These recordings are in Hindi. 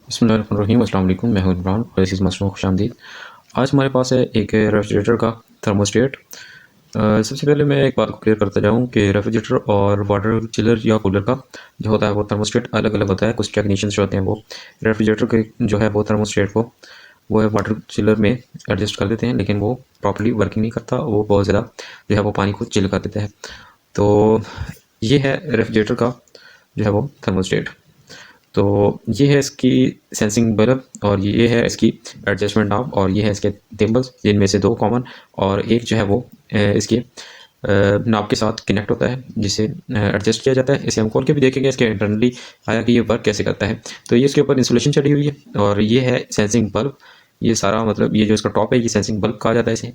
बिस्मिल्लाहिर्रहमानिर्रहीम अस्सलाम वालेकुम, मैं हूं इमरान और इस मसरूम में खुशामदीद। आज हमारे पास है एक रेफ्रिजरेटर का थर्मोस्टेट। सबसे पहले मैं एक बात को क्लियर करता जाऊं कि रेफ्रिजरेटर और वाटर चिलर या कूलर का जो होता है वो थर्मोस्टेट अलग अलग होता है। कुछ टेक्नीशियंस जो होते हैं वो रेफ्रिजरेटर के जो है वो थर्मोस्टेट को वो है वाटर चिलर में एडजस्ट कर देते हैं, लेकिन वो प्रॉपर्ली वर्किंग नहीं करता। वो बहुत ज़्यादा जो है वो पानी को चिल कर देता है। तो ये है रेफ्रिजरेटर का जो है वो थर्मोस्टेट। तो ये है इसकी सेंसिंग बल्ब और ये है इसकी एडजस्टमेंट नॉब और ये है इसके थिम्बल्स, जिनमें से दो कॉमन और एक जो है वो इसके नॉब के साथ कनेक्ट होता है, जिसे एडजस्ट किया जाता है। इसे हम खोल के भी देखेंगे इसके इंटरनली आया कि ये वर्क कैसे करता है। तो ये इसके ऊपर इंसुलेशन चढ़ी हुई है और ये है सेंसिंग बल्ब। ये सारा मतलब ये जो इसका टॉप है ये सेंसिंग बल्ब कहा जाता है इसे।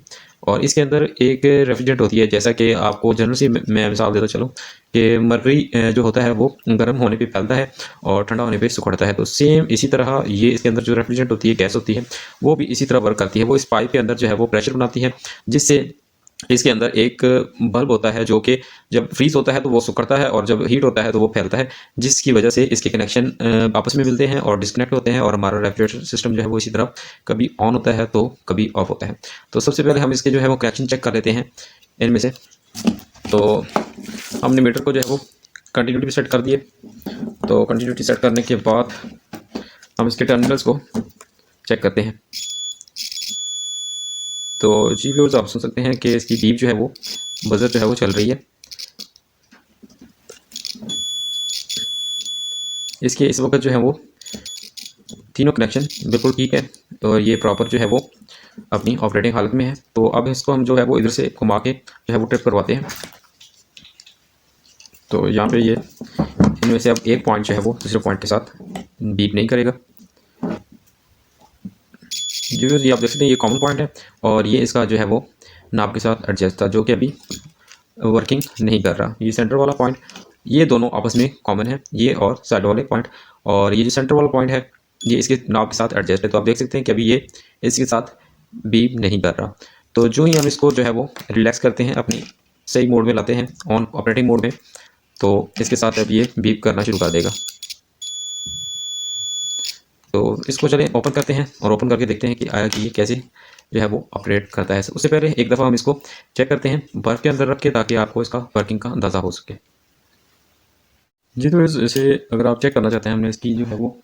और इसके अंदर एक रेफ्रिजरेंट होती है, जैसा कि आपको जनरल से मैं मिसाल देता चलूँ कि मर्री जो होता है वो गर्म होने पे फैलता है और ठंडा होने पे सिकुड़ता है। तो सेम इसी तरह ये इसके अंदर जो रेफ्रिजरेंट होती है, गैस होती है, वो भी इसी तरह वर्क करती है। वो इस पाइप के अंदर जो है वो प्रेशर बनाती है, जिससे इसके अंदर एक बल्ब होता है जो कि जब फ्रीज होता है तो वो सिकुड़ता है और जब हीट होता है तो वो फैलता है, जिसकी वजह से इसके कनेक्शन आपस में मिलते हैं और डिस्कनेक्ट होते हैं और हमारा रेफ्रिजरेटर सिस्टम जो है वो इसी तरह कभी ऑन होता है तो कभी ऑफ होता है। तो सबसे पहले हम इसके जो है वो कनेक्शन चेक कर लेते हैं इनमें से। तो हमने मीटर को जो है वो कंटिन्यूटी पे सेट कर दिए। तो कंटिन्यूटी सेट करने के बाद हम इसके टर्मिनल्स को चेक करते हैं। तो जी व्यूअर्स, आप सुन सकते हैं कि इसकी बीप जो है वो बजर जो है वो चल रही है। इसके इस वक्त जो है वो तीनों कनेक्शन बिल्कुल ठीक है और ये प्रॉपर जो है वो अपनी ऑपरेटिंग हालत में है। तो अब इसको हम जो है वो इधर से घुमा के जो है वो ट्रिप करवाते हैं। तो यहाँ पे ये इनमें से अब एक पॉइंट जो है वो दूसरे पॉइंट के साथ बीप नहीं करेगा। जी ये आप देख सकते हैं ये कॉमन पॉइंट है और ये इसका जो है वो नाप के साथ एडजस्ट था, जो कि अभी वर्किंग नहीं कर रहा। ये सेंटर वाला पॉइंट, ये दोनों आपस में कॉमन है, ये और साइड वाले पॉइंट। और ये जो सेंटर वाला पॉइंट है ये इसके नाप के साथ एडजस्ट है। तो आप देख सकते हैं कि अभी ये इसके साथ बीप नहीं कर रहा। तो जो ही हम इसको जो है वो रिलैक्स करते हैं, अपनी सही मोड में लाते हैं, ऑन ऑपरेटिंग मोड में, तो इसके साथ अब ये बीप करना शुरू कर देगा। तो इसको चलें ओपन करते हैं और ओपन करके देखते हैं कि आया कि ये कैसे जो है वो ऑपरेट करता है। उससे पहले एक दफ़ा हम इसको चेक करते हैं बर्फ़ के अंदर रख के, ताकि आपको इसका वर्किंग का अंदाज़ा हो सके। जी तो इसे अगर आप चेक करना चाहते हैं, हमने इसकी जो है वो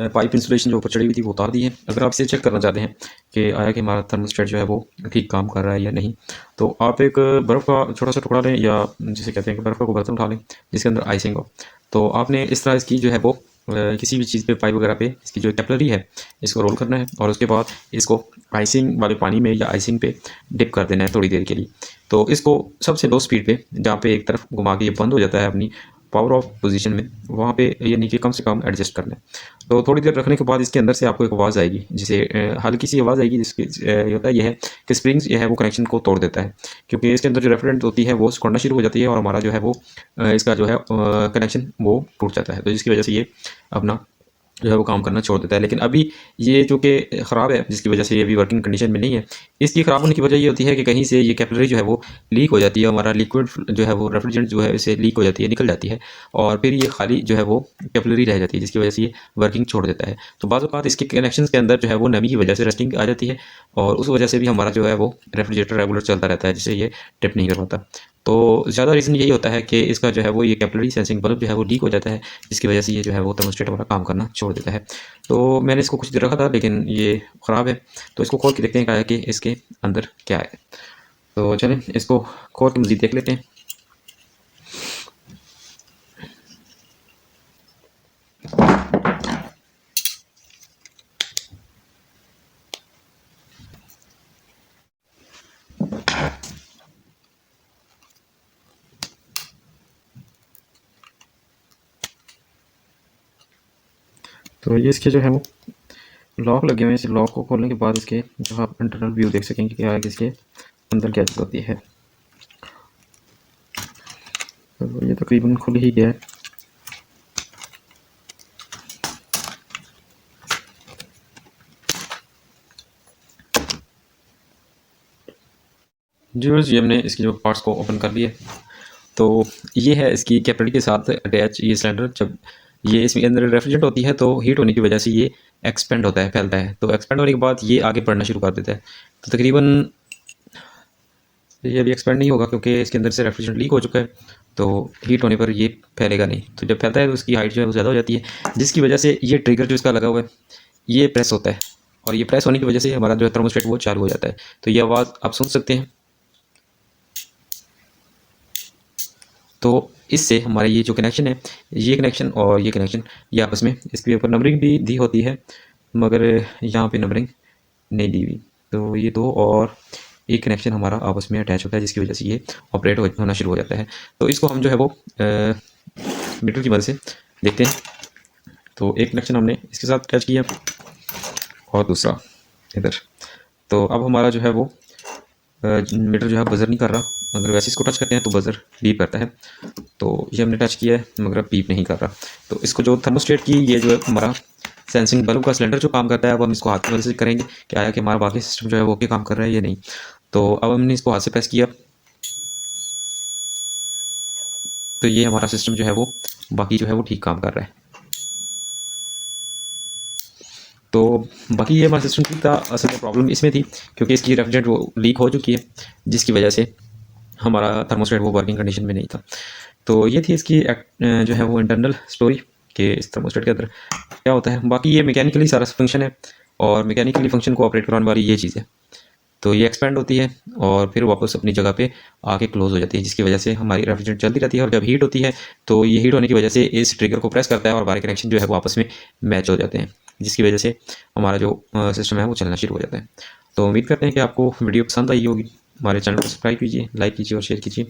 पाइप इंसुलेशन जो ऊपर चढ़ी हुई थी वो उतार दी है। अगर आप इसे चेक करना चाहते हैं कि आया कि हमारा थर्मोस्टेट जो है वो ठीक काम कर रहा है या नहीं, तो आप एक बर्फ़ का छोटा सा टुकड़ा लें, या जिसे कहते हैं कि बर्फ़ का कोई बर्तन उठा लें जिसके अंदर आइसिंग हो। तो आपने इस तरह इसकी जो है वो किसी भी चीज़ पे, पाइप वगैरह पे, इसकी जो कैपिलरी है इसको रोल करना है और उसके बाद इसको आइसिंग वाले पानी में या आइसिंग पे डिप कर देना है थोड़ी देर के लिए। तो इसको सबसे लो स्पीड पे, जहाँ पे एक तरफ घुमा के ये बंद हो जाता है अपनी पावर ऑफ पोजीशन में, वहाँ पे यानी कि कम से कम एडजस्ट करना है। तो थोड़ी देर रखने के बाद इसके अंदर से आपको एक आवाज़ आएगी, जिसे हल्की सी आवाज़ आएगी, जिसकी ये होता है ये है कि स्प्रिंग्स ये है वो कनेक्शन को तोड़ देता है, क्योंकि इसके अंदर जो रेफ्रिजरेंट होती है वो सिकुड़ना शुरू हो जाती है और हमारा जो है वो इसका जो है कनेक्शन वो टूट जाता है। तो जिसकी वजह से ये अपना जो है वो काम करना छोड़ देता है। लेकिन अभी ये जो कि ख़राब है, जिसकी वजह से ये अभी वर्किंग कंडीशन में नहीं है, इसकी ख़राब होने की वजह ये होती है कि कहीं से ये कैपिलरी जो है वो लीक हो जाती है, हमारा लिक्विड जो है वो रेफ्रिजरेंट जो है इसे लीक हो जाती है, निकल जाती है और फिर ये खाली जो है वो कैपिलरी रह जाती है, जिसकी वजह से ये वर्किंग छोड़ देता है। तो बाज़ औक़ात इसके कनेक्शन के अंदर जो है वो नमी की वजह से रस्टिंग आ जाती है और उस वजह से भी हमारा जो है वो रेफ्रिजरेटर रेगुलर चलता रहता है, जिससे ये ट्रिप नहीं कर पाता। तो ज़्यादा रीज़न यही होता है कि इसका जो है वो ये कैपिलरी सेंसिंग बल्ब जो है वो लीक हो जाता है, जिसकी वजह से ये जो है वो थर्मोस्टेट हमारा काम करना छोड़ देता है। तो मैंने इसको कुछ देर रखा था, लेकिन ये ख़राब है। तो इसको खोल के देखते हैं क्या है कि इसके अंदर क्या है। तो चलें इसको खोल के मज़ीद देख लेते हैं। तो ये इसके जो है वो लॉक लगे हुए हैं। इस लॉक को खोलने के बाद इसके जो आप इंटरनल व्यू देख सकेंगे क्या है कि इसके अंदर क्या चीज़ होती है। तो ये तकरीबन खुल ही गया है। जी बस ये हमने इसकी जो पार्ट्स को ओपन कर लिए। तो ये है इसकी कैपिलरी के साथ अटैच ये सिलेंडर। जब ये इसके अंदर रेफ्रिजरेंट होती है, तो हीट होने की वजह से ये एक्सपेंड होता है, फैलता है। तो एक्सपेंड होने के बाद ये आगे बढ़ना शुरू कर देता है। तो तकरीबन ये अभी एक्सपेंड नहीं होगा क्योंकि इसके अंदर से रेफ्रिजरेंट लीक हो चुका है, तो हीट होने पर ये फैलेगा नहीं। तो जब फैलता है तो उसकी हाइट जो है वो ज़्यादा हो जाती है, जिसकी वजह से ये ट्रिगर जो इसका लगा हुआ है ये प्रेस होता है, और ये प्रेस होने की वजह से हमारा जो है थर्मोस्टेट वो चालू हो जाता है। तो ये आवाज़ आप सुन सकते हैं। तो इससे हमारा ये जो कनेक्शन है, ये कनेक्शन और ये कनेक्शन, ये आपस में इसके ऊपर नंबरिंग भी दी होती है, मगर यहाँ पे नंबरिंग नहीं दी हुई। तो ये दो और एक कनेक्शन हमारा आपस में अटैच होता है, जिसकी वजह से ये ऑपरेट होना शुरू हो जाता है। तो इसको हम जो है वो मीटर की मदद से देखते हैं। तो एक कनेक्शन हमने इसके साथ अटैच किया और दूसरा इधर। तो अब हमारा जो है वो मीटर जो है बज़र नहीं कर रहा, अगर वैसे इसको टच करते हैं तो बज़र बीप करता है। तो ये हमने टच किया है मगर अब बीप नहीं कर रहा। तो इसको जो थर्मोस्टेट की ये जो है हमारा सेंसिंग बल्ब का सिलेंडर जो काम करता है, अब हम इसको हाथ की मदद से करेंगे कि आया कि हमारा बाकी सिस्टम जो है वो ओके काम कर रहा है या नहीं। तो अब हमने इसको हाथ से प्रेस किया, तो ये हमारा सिस्टम जो है वो बाकी जो है वो ठीक काम कर रहा है। तो बाकी ये हमारा सिस्टम ठीक था। असल में प्रॉब्लम इसमें थी क्योंकि इसकी रेफ्रिजरेंट वो लीक हो चुकी है, जिसकी वजह से हमारा थर्मोस्टेट वो वर्किंग कंडीशन में नहीं था। तो ये थी इसकी जो है वो इंटरनल स्टोरी कि इस थर्मोस्टेट के अंदर क्या होता है। बाकी ये मैकेनिकली सारा फंक्शन है, और मैकेनिकली फंक्शन को ऑपरेट कराने वाली ये चीज़ है। तो ये एक्सपेंड होती है और फिर वापस अपनी जगह पे आके क्लोज हो जाती है, जिसकी वजह से हमारी रेफ्रिजरेंट चलती रहती है। और जब हीट होती है तो ये हीट होने की वजह से इस ट्रिगर को प्रेस करता है और हमारे कनेक्शन जो है वो आपस में मैच हो जाते हैं, जिसकी वजह से हमारा जो सिस्टम है वो चलना शुरू हो जाता है। तो उम्मीद करते हैं कि आपको वीडियो पसंद आई होगी। हमारे चैनल को सब्सक्राइब कीजिए, लाइक कीजिए और शेयर कीजिए।